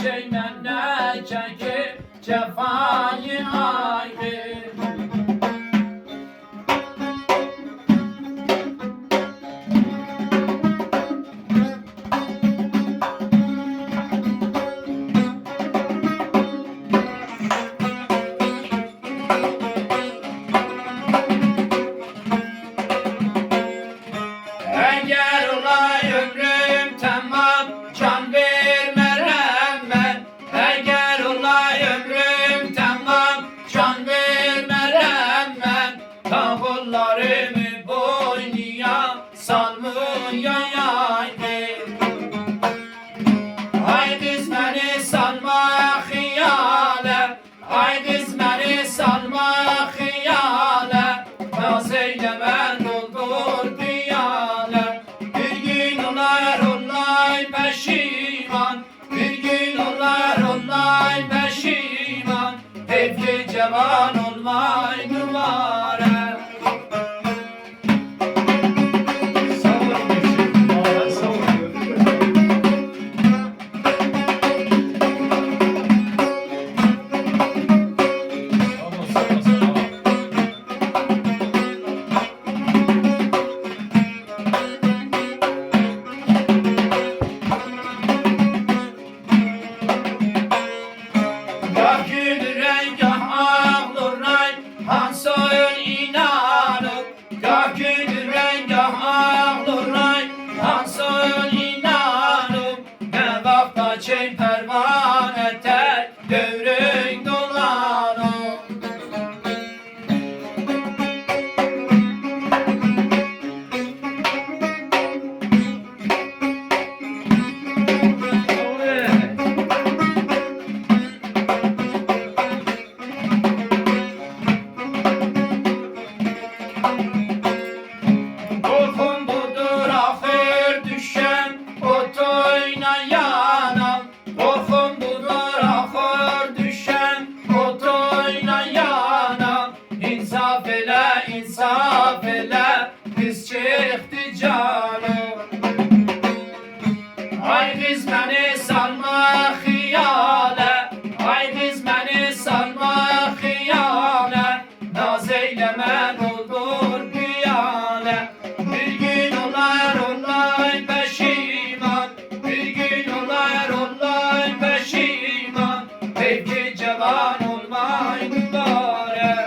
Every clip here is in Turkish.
şeymen ne çekip cefayı ayrı. Eğer olay ömrüm tamam can vermerem ben. Eğer olay ömrüm tamam can vermerem ben. Tavullarımı boynuya salmaya yaydı. Haydiz beni salma hıyale, haydiz beni salma hıyale. Naz eyleme doldur piyale. Bir gün olar olay peşiman, bir gün olar olay peşiman. Evli cevan olmay numara. Gah gülüren gah ağlıran Hansoyun inanıp. Gah gülüren gah ağlıran Hansoyun inanıp. Ne vakta çey pervane tel devrün dolanıp. Korkum budur ahir düşen otoyna yanam. Korkum budur ahir düşen otoyna yanam. İnsaf ele, insaf ele, biz çıktı canım. Ay biz beni salma hıyale, ay biz beni salma hıyale. Naz eyleme doldur piyale. Bir gün olar olay peşiman, bir gün olar olay peşiman. Belki cevan olmay mübarek.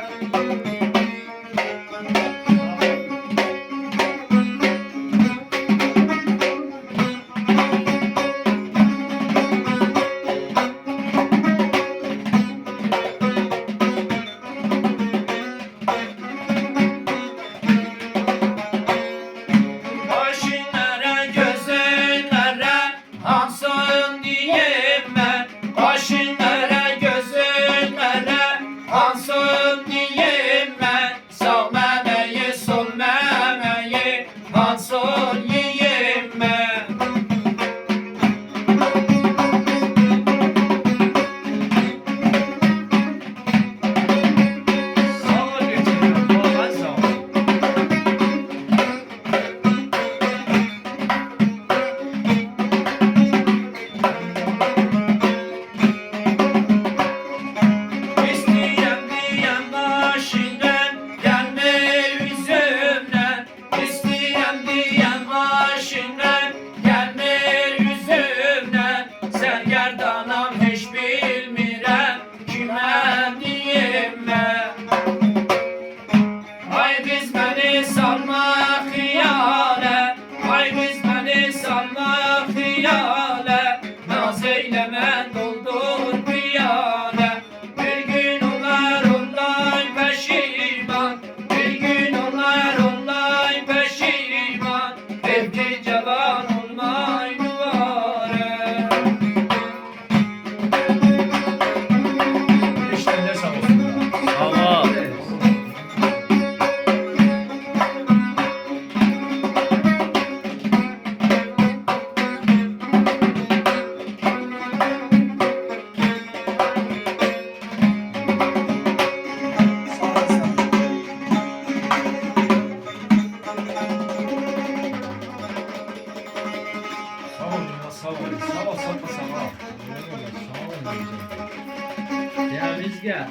Başınlara gözünlara hansın diyeyim ben. Başınlara gözünlara hansın diyeyim ben. Sağ memeyi sol memeyi hansın yiyeyim ben. Sağ ol geçelim. Vallahi sağ ol. İsteyen diyen başından gelme yüzümden. İsteyen diyen başından gelme yüzümden. Sergerdanam hiç bilmirem kime diyeyim ben. Ay biz beni salma hıyale, ay biz beni salma hıyale. Naz eyleme doldur piyale. Bir gün olar olay peşiman, bir gün olar olay peşiman. Evli cevan olmay duvare. İşte ne sağ olsun. Sağ ol. Sağ ol. Sağ ol. Sağ ol. Sağ ol. Sağ ol. Ya Rüzgar.